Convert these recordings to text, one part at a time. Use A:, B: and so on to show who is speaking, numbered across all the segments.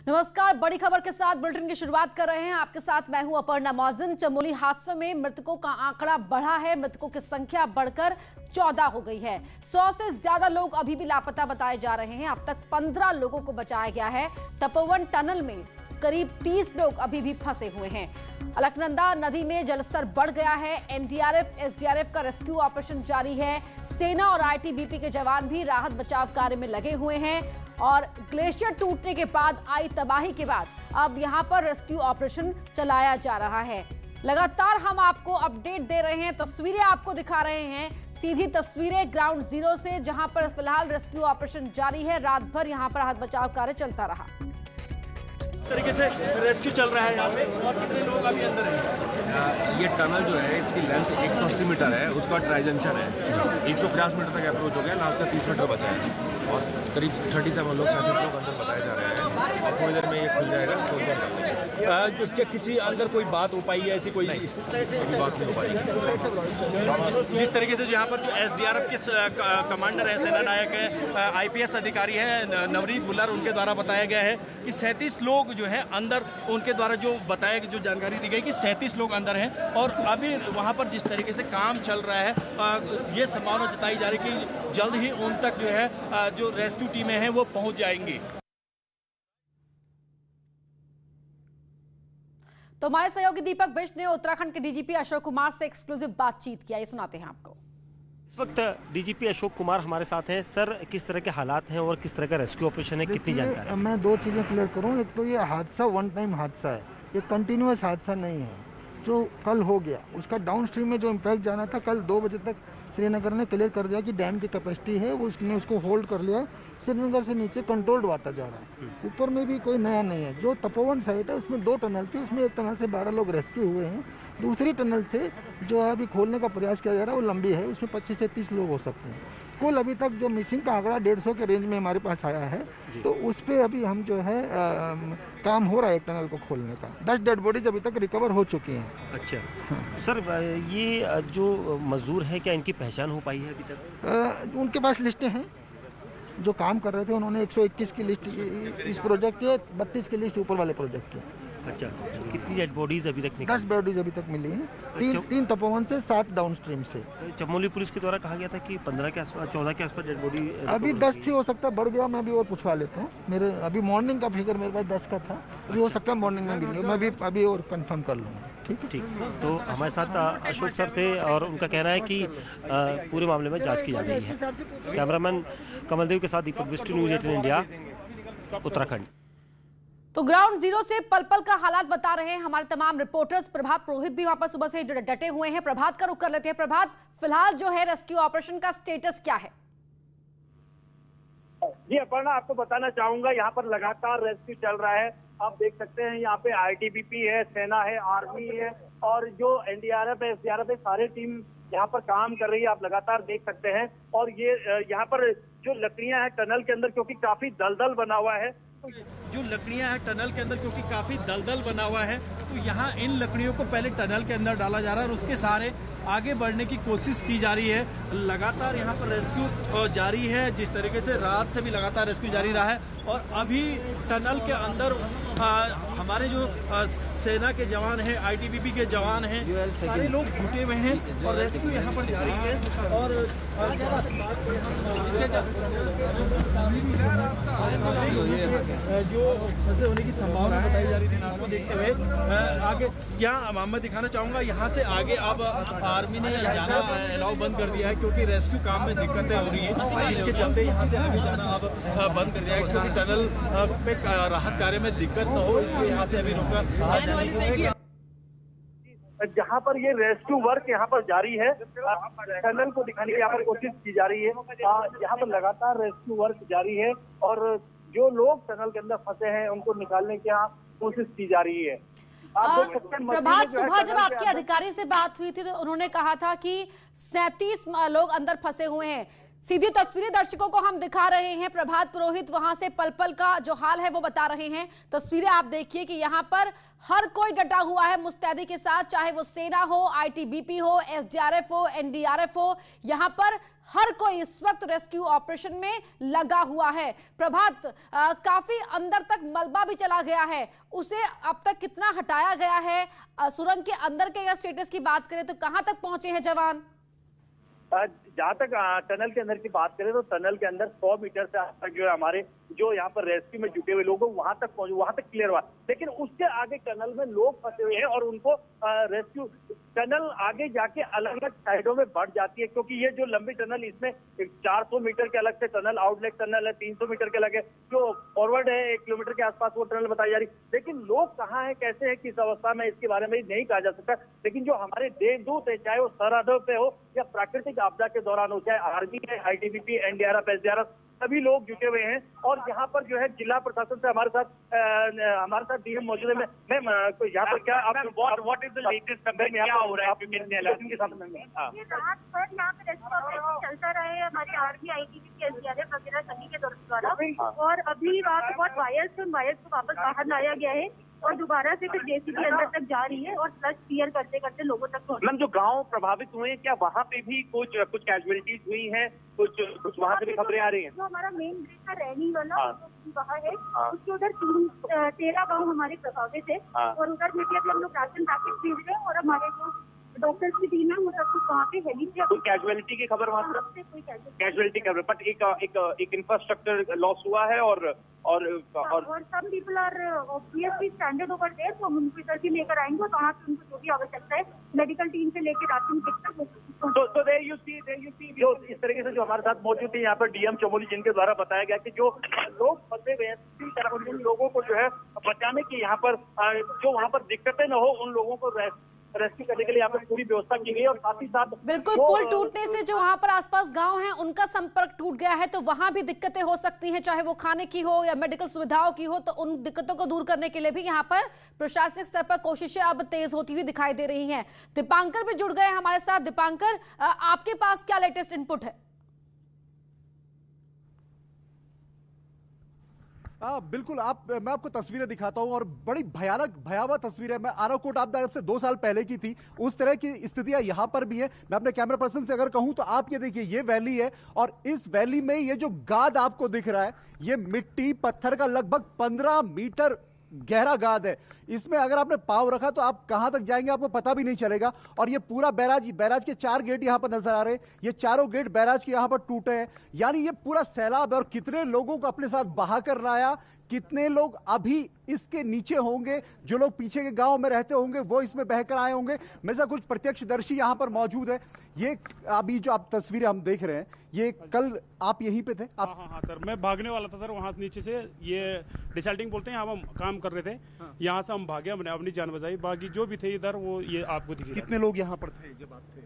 A: नमस्कार, बड़ी खबर के साथ बुलेटिन की शुरुआत कर रहे हैं। आपके साथ मैं हूं अपर्णा मौजन। चमोली हादसे में मृतकों का आंकड़ा बढ़ा है। मृतकों की संख्या बढ़कर 14 हो गई है। 100 से ज्यादा लोग अभी भी लापता बताए जा रहे हैं। अब तक 15 लोगों को बचाया गया है। तपोवन टनल में करीब 30 लोग अभी भी फंसे हुए हैं। अलकनंदा नदी में जलस्तर बढ़ गया है। एनडीआरएफ, एसडीआरएफ का रेस्क्यू ऑपरेशन जारी है। सेना और आईटीबीपी के जवान भी राहत बचाव कार्य में लगे हुए हैं और ग्लेशियर टूटने के बाद आई तबाही के बाद अब यहां पर रेस्क्यू ऑपरेशन चलाया जा रहा है। लगातार हम आपको अपडेट दे रहे हैं, तस्वीरें आपको दिखा रहे हैं, सीधी तस्वीरें ग्राउंड जीरो से, जहां पर फिलहाल रेस्क्यू ऑपरेशन जारी है। रात भर यहां पर राहत बचाव कार्य चलता रहा।
B: तरीके से रेस्क्यू चल रहा है यहाँ पे। और कितने लोग अभी अंदर हैं?
C: ये टनल जो है इसकी लेंथ 180 मीटर है, उसका ट्राई जंक्शन है। 150 मीटर तक अप्रोच हो गया, लास्ट का 30 मीटर बचा है और करीब 37 लोग 37 लोग अंदर बताए जा रहे हैं और थोड़ी देर में ये खुल जाएगा।
B: क्या किसी अंदर कोई बात हो पाई है? ऐसी कोई
C: बात नहीं हो पाई।
B: जिस तरीके से यहाँ पर जो एसडीआरएफ के कमांडर है, सेना नायक है, आईपीएस अधिकारी है नवनीत बुल्लर, उनके द्वारा बताया गया है कि 37 लोग जो है अंदर, उनके द्वारा जो बताया, जो जानकारी दी गई कि 37 लोग अंदर हैं और अभी वहाँ पर जिस तरीके से काम चल रहा है, ये संभावना जताई जा रही है कि जल्द ही उन तक जो है जो रेस्क्यू टीमें हैं वो पहुँच जाएंगी।
A: तो हमारे सहयोगी दीपक बिष्ट ने उत्तराखंड के डीजीपी अशोक कुमार से एक्सक्लूसिव बातचीत किया, ये सुनाते हैं आपको।
D: इस वक्त डीजीपी अशोक कुमार हमारे साथ हैं। सर, किस तरह के हालात हैं और किस तरह का रेस्क्यू ऑपरेशन है, कितनी जानकारी?
E: मैं दो चीज़ें क्लियर करूं। एक तो ये हादसा वन टाइम हादसा है, ये कंटिन्यूअस हादसा नहीं है। जो कल हो गया उसका डाउन स्ट्रीम में जो इम्पैक्ट जाना था, कल 2 बजे तक श्रीनगर ने क्लियर कर दिया कि डैम की कैपेसिटी है, वो उसने उसको होल्ड कर लिया। श्रीनगर से नीचे कंट्रोल्ड वाटर जा रहा है। ऊपर में भी कोई नया नहीं है। जो तपोवन साइट है उसमें 2 टनल थी, उसमें एक टनल से 12 लोग रेस्क्यू हुए हैं। दूसरी टनल से जो है अभी खोलने का प्रयास किया जा रहा है, वो लंबी है, उसमें 25 से 30 लोग हो सकते हैं। कुल अभी तक जो मिसिंग का आंकड़ा 150 के रेंज में हमारे पास आया है, तो उस पर अभी हम जो है काम हो रहा है एक टनल को खोलने का। 10 डेड बॉडीज अभी तक रिकवर हो चुकी हैं।
D: अच्छा सर, ये जो मजदूर हैं, क्या इनकी पहचान हो पाई है अभी तक?
E: उनके पास लिस्टें हैं। जो काम कर रहे थे उन्होंने 121 की लिस्ट इस प्रोजेक्ट की, 32 की लिस्ट ऊपर वाले प्रोजेक्ट की।
D: अच्छा, कितनी डेड बॉडीज अभी तक निकली?
E: 10 बॉडीज अभी तक मिली हैं, 3 तपोवन से, 7 डाउन स्ट्रीम से।
D: चमोली पुलिस के द्वारा कहा गया था कि 15 के आसपास, 14 के आसपास डेड बॉडी।
E: अभी 10 थी, हो सकता है बढ़ गया, मैं भी और पूछवा लेता हूँ। मेरे अभी मॉर्निंग का फिगर मेरे पास 10 का था, अभी हो सकता है मॉर्निंग में मिली, मैं भी अभी और कंफर्म कर लूँगा। ठीक है, ठीक।
D: तो हमारे साथ अशोक सर से, और उनका कहना है कि पूरे मामले में जाँच की जा रही है। कैमरामैन कमलदेव के साथ दीपक बिष्ट, न्यूज़ 18 इंडिया, उत्तराखंड।
A: तो ग्राउंड जीरो से पल पल का हालात बता रहे हैं हमारे तमाम रिपोर्टर्स। प्रभात पुरोहित भी वहां पर सुबह से डटे हुए हैं। प्रभात का रुख कर लेते हैं। प्रभात, फिलहाल जो है रेस्क्यू ऑपरेशन का स्टेटस क्या है?
F: जी अपर्णा, आपको बताना चाहूंगा, यहाँ पर लगातार रेस्क्यू चल रहा है। आप देख सकते हैं यहाँ पे आईटीबीपी है, सेना है, आर्मी है और जो एनडीआरएफ है, एसडीआरएफ है, सारे टीम यहाँ पर काम कर रही है। आप लगातार देख सकते हैं। और ये यहाँ पर जो लकड़ियां हैं टनल के अंदर, क्योंकि काफी दलदल बना हुआ है,
B: जो लकड़ियां हैं टनल के अंदर, क्योंकि काफी दलदल बना हुआ है, तो यहाँ इन लकड़ियों को पहले टनल के अंदर डाला जा रहा है और उसके सहारे आगे बढ़ने की कोशिश की जा रही है। लगातार यहाँ पर रेस्क्यू जारी है। जिस तरीके से रात से भी लगातार रेस्क्यू जारी रहा है और अभी टनल के अंदर हमारे जो सेना के जवान हैं, आईटीबीपी के जवान हैं, सारे लोग जुटे हुए हैं और रेस्क्यू यहाँ पर जारी है। और जो फंसे होने की संभावना बताई जा रही थी, उसको देखते हुए आगे क्या मैं दिखाना चाहूंगा, यहाँ से आगे अब आर्मी ने जाना अलाउ बंद कर दिया है, क्योंकि रेस्क्यू काम में दिक्कतें हो रही हैं, जिसके चलते यहाँ से आगे जाना अब बंद कर दिया है, क्योंकि टनल पे राहत कार्य में दिक्कत न हो, इसलिए यहाँ से अभी रोका जाने।
F: जहाँ पर ये रेस्क्यू वर्क यहाँ पर जारी है, टनल को दिखाने की यहाँ पर कोशिश की जा रही है। यहाँ पर लगातार रेस्क्यू वर्क जारी है और जो लोग टनल के अंदर फंसे हैं उनको निकालने की यहाँ कोशिश की जा रही है।
A: प्रभात, सुबह जब आपके अधिकारी से बात हुई थी तो उन्होंने कहा था कि 37 लोग अंदर फंसे हुए हैं। सीधी तस्वीरें दर्शकों को हम दिखा रहे हैं। प्रभात पुरोहित वहां से पल पल का जो हाल है वो बता रहे हैं। तस्वीरें आप देखिए कि यहां पर हर कोई डटा हुआ है मुस्तैदी के साथ, चाहे वो सेना हो, आईटीबीपी हो, एसडीआरएफ हो, एनडीआरएफ हो। यहां पर हर कोई इस वक्त रेस्क्यू ऑपरेशन में लगा हुआ है। प्रभात, काफी अंदर तक मलबा भी चला गया है, उसे अब तक कितना हटाया गया है? सुरंग के अंदर के अगर स्टेटस की बात करें तो कहां तक पहुंचे हैं जवान?
F: जहाँ तक टनल के अंदर की बात करें तो टनल के अंदर 100 मीटर से आसपास जो है हमारे जो यहाँ पर रेस्क्यू में जुटे हुए लोग वहां तक पहुंचे, वहां तक क्लियर हुआ। लेकिन उसके आगे टनल में लोग फंसे हुए हैं और उनको रेस्क्यू टनल आगे जाके अलग अलग साइडों में बढ़ जाती है, क्योंकि ये जो लंबी टनल इसमें 400 मीटर के अलग से टनल, आउटलेट टनल है 300 मीटर के अलग है, जो फॉरवर्ड है 1 किलोमीटर के आसपास वो टनल बताई जा रही। लेकिन लोग कहाँ है, कैसे है, किस अवस्था में, इसके बारे में नहीं कहा जा सकता। लेकिन जो हमारे देशदूत है, चाहे वो सरहदों पे हो या प्राकृतिक आपदा के दौरान हो, चाहे आर्मी है, आईटीबीपी, एनडीआरएफ, एसडीआरएफ, सभी लोग जुटे हुए हैं। और यहाँ पर जो है जिला प्रशासन से हमारे साथ डीएम मौजूद है। मैं यहाँ पर क्या what is the latest update क्या हो रहा है के साथ में?
G: ये रात भर यहाँ पे रेस्क्यू ऑपरेशन चलता रहे हमारे आर्मी, आईटीबीपी, एसडीआरएफ वगैरह सभी के द्वारा। और अभी वहाँ पे बहुत वायर्स को वापस बाहर लाया गया है और दोबारा से फिर जेसीबी अंदर तक जा रही है और फ्लश क्लियर करते करते लोगों तक पहुंच।
F: मैम, जो गांव प्रभावित हुए हैं, क्या वहाँ पे भी कुछ कैजुअलिटीज हुई हैं? कुछ वहाँ से भी खबरें आ रही हैं?
G: जो हमारा मेन ब्रिज है रैनी वाला, वहाँ है, उसके उधर 13 गाँव हमारे प्रभावित है। और उधर में भी अभी हम लोग राशन पैकेट भेज रहे हैं और हमारे जो डॉक्टर्स की टीम है वो सब कुछ वहाँ पे हेली से।
F: कोई कैजुअलिटी की खबर वहाँ से? कोई कैजुअलिटी खबर, बट एक इंफ्रास्ट्रक्चर लॉस हुआ है और some people are obviously standard over there, तो हम उनको इधर भी लेकर आएंगे और वहाँ से उनको जो भी आवश्यकता है मेडिकल टीम से लेकर राशन तक। तो देयर यू सी जो इस तरीके से जो हमारे साथ मौजूद थी यहाँ पर डीएम चमोली, जिनके द्वारा बताया गया कि जो लोग फंसे हुए हैं उन लोगों को जो है बचाने की यहाँ पर जो वहाँ पर दिक्कतें न हो, उन लोगों को रेस्क्यू करने के लिए यहाँ पर पूरी व्यवस्था की गई। और साथ ही साथ
A: बिल्कुल पुल टूटने से जो वहां पर आसपास गांव हैं उनका संपर्क टूट गया है, तो वहां भी दिक्कतें हो सकती हैं, चाहे वो खाने की हो या मेडिकल सुविधाओं की हो। तो उन दिक्कतों को दूर करने के लिए भी यहाँ पर प्रशासनिक स्तर पर कोशिशें अब तेज होती हुई दिखाई दे रही हैं। दीपांकर भी जुड़ गए हमारे साथ। दीपांकर, आपके पास क्या लेटेस्ट इनपुट है?
H: बिल्कुल, मैं आपको तस्वीरें दिखाता हूं और बड़ी भयावह तस्वीरें मैं आराकोट आपदा जब से 2 साल पहले की थी उस तरह की स्थितियां यहां पर भी है। मैं अपने कैमरा पर्सन से अगर कहूं तो आप ये देखिए, ये वैली है और इस वैली में ये जो गाद आपको दिख रहा है, ये मिट्टी पत्थर का लगभग 15 मीटर गहरा गाद है। इसमें अगर आपने पांव रखा तो आप कहां तक जाएंगे आपको पता भी नहीं चलेगा। और ये पूरा बैराज के 4 गेट यहां पर नजर आ रहे हैं, ये चारों गेट बैराज के यहां पर टूटे हैं। यानी ये पूरा सैलाब है और कितने लोगों को अपने साथ बहा कर लाया, कितने लोग अभी इसके नीचे होंगे, जो लोग पीछे के गांव में रहते होंगे वो इसमें बहकर आए होंगे। मेरे साथ कुछ प्रत्यक्षदर्शी यहां पर मौजूद है। ये अभी जो आप तस्वीरें हम देख रहे हैं, ये कल आप यहीं पे थे?
I: हाँ सर, मैं भागने वाला था सर, वहां से नीचे से ये डिसल्टिंग बोलते हैं, यहाँ हम काम कर रहे थे। यहाँ से हम भागे, हमने अपनी जान बचाई। बाकी जो भी थे इधर वो ये आपको दिखे।
H: कितने लोग यहाँ पर थे जब आप थे?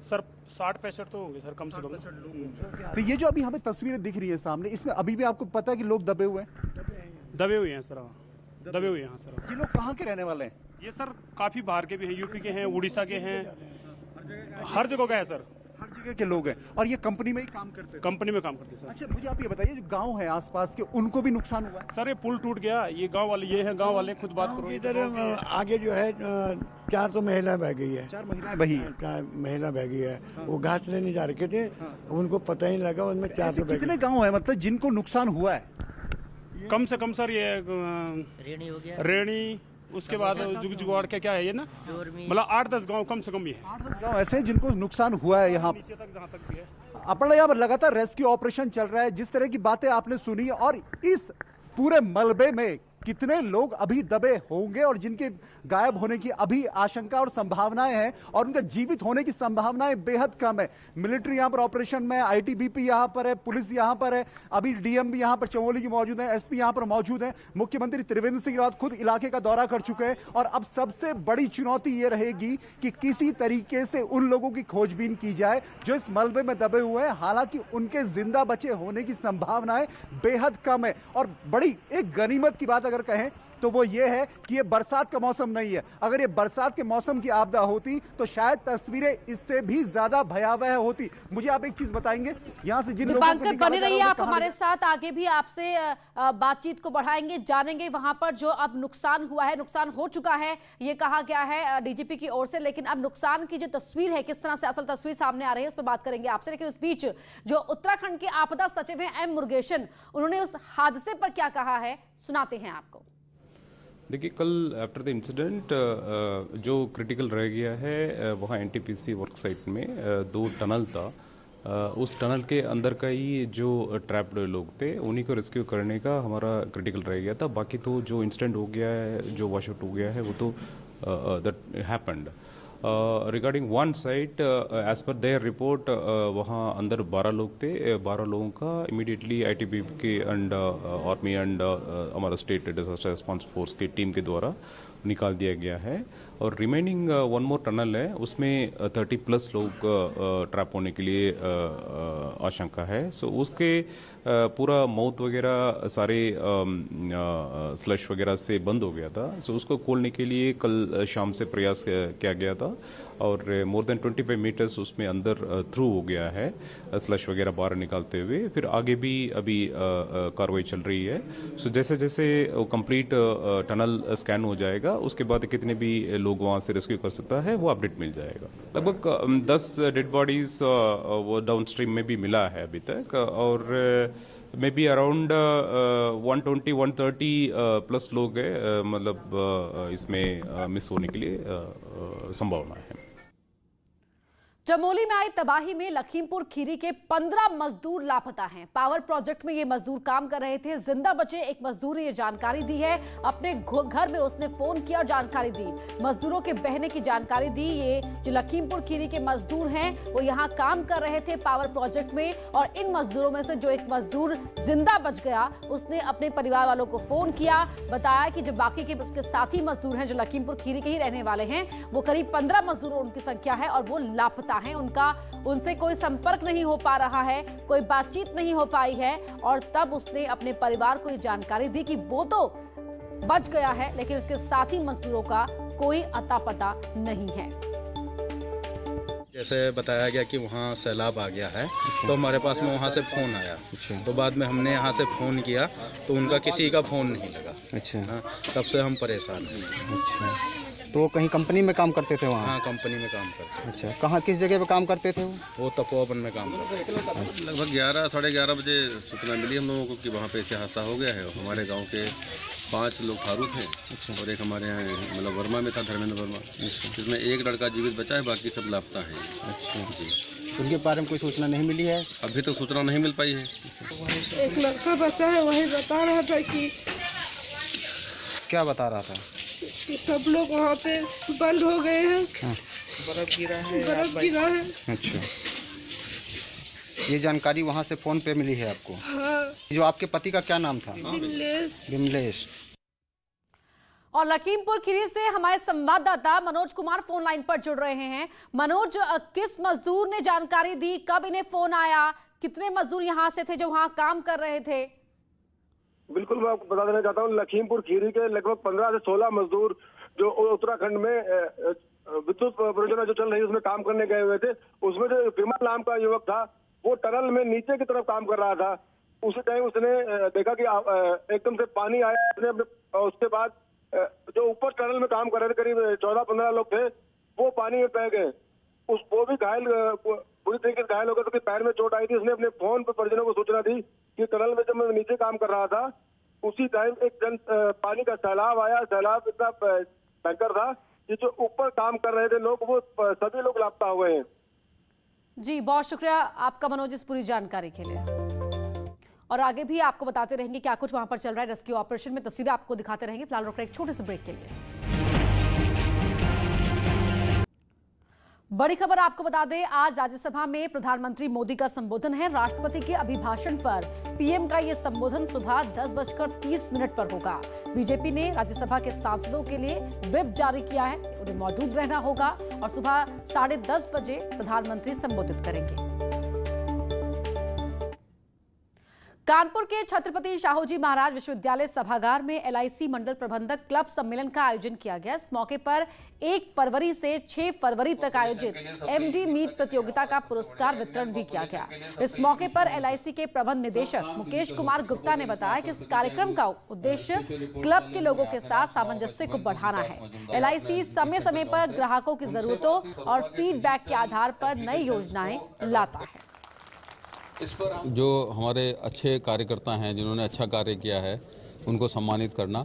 I: सर 60-65 तो होंगे सर, कम से कम।
H: तो ये जो अभी हमें तस्वीरें दिख रही है सामने, इसमें अभी भी आपको पता है कि लोग दबे हुए हैं?
I: दबे हुए हैं सर, दबे हुए हैं सर।
H: ये लोग कहाँ के रहने वाले हैं?
I: ये सर काफी बाहर के भी हैं, यूपी के हैं, उड़ीसा के हैं, हर जगह का है सर।
H: हर जगह के लोग हैं। और ये कंपनी में ही काम करते हैं?
I: कंपनी में काम करते हैं सर।
H: अच्छा, मुझे आप ये बताइए, जो गांव है आसपास के, उनको भी नुकसान हुआ है?
I: सर ये पुल टूट गया, ये गांव वाले, ये है गांव वाले, खुद बात करो।
J: इधर आगे जो है 4 तो महिला बह गई है।
H: 4 महिलाएं बही?
J: 4 महिला बह गई है। वो घास लेने जा रखे थे, उनको पता ही लगा, उनमें 4 तो बह गई।
H: कितने गाँव है मतलब जिनको नुकसान हुआ है?
I: कम से कम सर ये रेणी हो गया, रेणी, उसके बाद जुगजुगाड़ क्या है ये ना, मतलब 8-10 गांव कम से कम, ये
H: 8-10 गांव ऐसे जिनको नुकसान हुआ है। यहाँ
I: नीचे तक जहाँ तक भी है
H: अपना यहाँ पर लगातार रेस्क्यू ऑपरेशन चल रहा है। जिस तरह की बातें आपने सुनी और इस पूरे मलबे में कितने लोग अभी दबे होंगे और जिनके गायब होने की अभी आशंका और संभावनाएं हैं और उनके जीवित होने की संभावनाएं बेहद कम है। मिलिट्री यहां पर ऑपरेशन में, आईटीबीपी यहां पर है, पुलिस यहां पर है, अभी डीएम भी यहां पर चमोली की मौजूद है, एसपी यहां पर मौजूद है। मुख्यमंत्री त्रिवेंद्र सिंह रावत खुद इलाके का दौरा कर चुके हैं और अब सबसे बड़ी चुनौती यह रहेगी कि किसी तरीके से उन लोगों की खोजबीन की जाए जो इस मलबे में दबे हुए हैं। हालांकि उनके जिंदा बचे होने की संभावनाएं बेहद कम है और बड़ी एक गनीमत की बात अगर कहें तो वो ये है कि ये बरसात का मौसम नहीं है। अगर ये बरसात के मौसम की आपदा होती तो शायद तस्वीरें इससे भी ज्यादा भयावह होती। मुझे आप एक चीज बताएंगे, यहाँ से जिन लोगों को
A: बने रहिए आप हमारे साथ, आगे भी आपसे बातचीत को बढ़ाएंगे, जानेंगे वहां पर जो अब नुकसान हुआ है, नुकसान हो चुका है ये कहा गया है डीजीपी की ओर से, लेकिन अब नुकसान की जो तस्वीर है, किस तरह से असल तस्वीर सामने आ रही है उस पर बात करेंगे आपसे। लेकिन उस बीच जो उत्तराखंड के आपदा सचिव हैं एम मुरुगेशन, उन्होंने उस हादसे पर क्या कहा है सुनाते हैं आपको।
K: देखिए, कल आफ्टर द इंसिडेंट जो क्रिटिकल रह गया है वहाँ एनटीपीसी वर्क साइट में 2 टनल था, उस टनल के अंदर का ही जो ट्रैप्ड लोग थे उन्हीं को रेस्क्यू करने का हमारा क्रिटिकल रह गया था। बाकी तो जो इंसिडेंट हो गया है, जो वॉश आउट हो गया है, वो तो that happened. Regarding one site, as per their report वहाँ अंदर 12 लोग थे। 12 लोगों का इमीडिएटली आईटीबीपी के एंड आर्मी एंड हमारा स्टेट डिजास्टर रिस्पांस फोर्स की टीम के द्वारा निकाल दिया गया है। और रिमेनिंग 1 मोर टनल है, उसमें 30+ लोग ट्रैप होने के लिए आशंका है। सो उसके पूरा माउथ वगैरह सारे स्लश वगैरह से बंद हो गया था। सो उसको खोलने के लिए कल शाम से प्रयास किया गया था और मोर देन 25 मीटर्स उसमें अंदर थ्रू हो गया है स्लश वगैरह बाहर निकालते हुए। फिर आगे भी अभी कार्रवाई चल रही है। सो जैसे जैसे कंप्लीट टनल स्कैन हो जाएगा उसके बाद कितने भी लोग वहाँ से रेस्क्यू कर सकता है वो अपडेट मिल जाएगा। लगभग 10 डेड बॉडीज वो डाउन स्ट्रीम में भी मिला है अभी तक, और मे बी अराउंड 120-130+ लोग हैं, मतलब इसमें मिस होने के लिए संभावना है।
A: चमोली में आई तबाही में लखीमपुर खीरी के 15 मजदूर लापता हैं। पावर प्रोजेक्ट में ये मजदूर काम कर रहे थे, जिंदा बचे एक मजदूर ने ये जानकारी दी है। अपने घर में उसने फोन किया और जानकारी दी, मजदूरों के बहने की जानकारी दी। ये जो लखीमपुर खीरी के मजदूर हैं वो यहाँ काम कर रहे थे पावर प्रोजेक्ट में, और इन मजदूरों में से जो एक मजदूर जिंदा बच गया उसने अपने परिवार वालों को फोन किया, बताया कि जो बाकी के उसके साथी मजदूर हैं जो लखीमपुर खीरी के ही रहने वाले हैं, वो करीब 15 मजदूरों उनकी संख्या है और वो लापता है। उनसे कोई संपर्क नहीं हो पा रहा है, कोई बातचीत नहीं हो पाई है। और तब उसने अपने परिवार को ये जानकारी दी कि वो तो बच गया है लेकिन उसके साथी मजदूरों का कोई अता पता नहीं है।
L: जैसे बताया गया कि वहाँ सैलाब आ गया है, तो हमारे पास में वहाँ से फ़ोन आया। तो बाद में हमने यहाँ से फ़ोन किया तो उनका किसी का फ़ोन नहीं लगा।
M: अच्छा,
L: तब से हम परेशान हैं।
M: अच्छा, तो वो कहीं कंपनी में काम करते थे वहाँ?
L: हाँ, कंपनी में काम करते थे।
M: अच्छा, कहाँ किस जगह पे काम करते थे
L: वो तपोवन में काम करते थे।
N: लगभग 11 साढ़े 11 बजे सूचना मिली हम लोगों को कि वहाँ पे ऐसे हादसा हो गया है। हमारे गांव के 5 लोग थारू थे और एक हमारे यहाँ मतलब वर्मा में था, धर्मेंद्र वर्मा, जिसमें एक लड़का जीवित बचा है, बाकी सब लापता है।
M: अच्छा जी, उनके बारे में कोई सूचना नहीं मिली है?
N: अभी तक सूचना नहीं मिल पाई है।
O: एक लड़का बचा है, वही बता रहा था कि
M: क्या बता रहा था
O: कि सब लोग वहाँ पे बंद हो गए हैं।
M: हाँ।
O: बर्फ गिरा है।
M: अच्छा, ये जानकारी वहाँ से फोन पे मिली है आपको?
O: हाँ।
M: जो आपके पति का क्या नाम था? विमलेश।
A: और लखीमपुर खीरी से हमारे संवाददाता मनोज कुमार फोन लाइन पर जुड़ रहे हैं। मनोज, किस मजदूर ने जानकारी दी, कब इन्हें फोन आया, कितने मजदूर यहाँ से थे जो वहाँ काम कर रहे थे?
P: बिल्कुल, मैं आपको बता देना चाहता हूँ, लखीमपुर खीरी के लगभग 15 से 16 मजदूर जो उत्तराखंड में विद्युत परियोजना जो चल रही है उसमें काम करने गए हुए थे। उसमें जो विमल नाम का युवक था वो टनल में नीचे की तरफ काम कर रहा था। उसी टाइम उसने देखा कि एकदम से पानी आया। उसके बाद जो ऊपर टनल में काम कर रहे थे करीब 14-15 लोग थे, वो पानी में बह गए। वो भी घायल, पूरी तरीके से घायल हो गए, तो पैर में चोट आई थी। उसने अपने फोन पर परिजनों को सूचना दी कि टनल में जब मैं नीचे काम कर रहा था उसी टाइम एक पानी का सैलाब आया। सैलाब इतना भयंकर था कि जो ऊपर काम कर रहे थे लोग वो सभी लोग लापता हुए हैं।
A: जी, बहुत शुक्रिया आपका मनोज इस पूरी जानकारी के लिए। और आगे भी आपको बताते रहेंगे क्या कुछ वहां पर चल रहा है रेस्क्यू ऑपरेशन में, तस्वीरें आपको दिखाते रहेंगे। फिलहाल रुक रहे एक छोटे से ब्रेक के लिए। बड़ी खबर आपको बता दें, आज राज्यसभा में प्रधानमंत्री मोदी का संबोधन है। राष्ट्रपति के अभिभाषण पर पीएम का यह संबोधन सुबह 10:30 पर होगा। बीजेपी ने राज्यसभा के सांसदों के लिए व्हिप जारी किया है, उन्हें मौजूद रहना होगा और सुबह 10:30 बजे प्रधानमंत्री संबोधित करेंगे। कानपुर के छत्रपति शाहूजी महाराज विश्वविद्यालय सभागार में LIC मंडल प्रबंधक क्लब सम्मेलन का आयोजन किया गया। इस मौके पर 1 फरवरी से 6 फरवरी तक आयोजित MD मीट प्रतियोगिता का पुरस्कार वितरण भी किया गया। इस मौके पर LIC के प्रबंध निदेशक मुकेश कुमार गुप्ता ने बताया कि इस कार्यक्रम का उद्देश्य क्लब के लोगों के साथ सामंजस्य को बढ़ाना है। LIC समय समय पर ग्राहकों की जरूरतों और फीडबैक के आधार पर नई योजनाएं लाता है।
Q: जो हमारे अच्छे कार्यकर्ता हैं, जिन्होंने अच्छा कार्य किया है, उनको सम्मानित करना,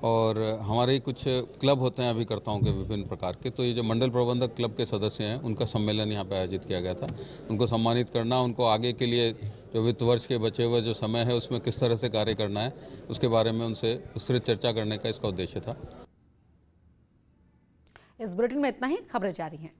Q: और हमारे कुछ क्लब होते हैं अभिकर्ताओं के विभिन्न प्रकार के, तो ये जो मंडल प्रबंधक क्लब के सदस्य हैं उनका सम्मेलन यहाँ पे आयोजित किया गया था। उनको सम्मानित करना, उनको आगे के लिए जो वित्त वर्ष के बचे हुए जो समय है उसमें किस तरह से कार्य करना है उसके बारे में उनसे विस्तृत चर्चा करने का इसका उद्देश्य था।
A: इस बुलेटिन में इतना ही। खबरें जारी हैं।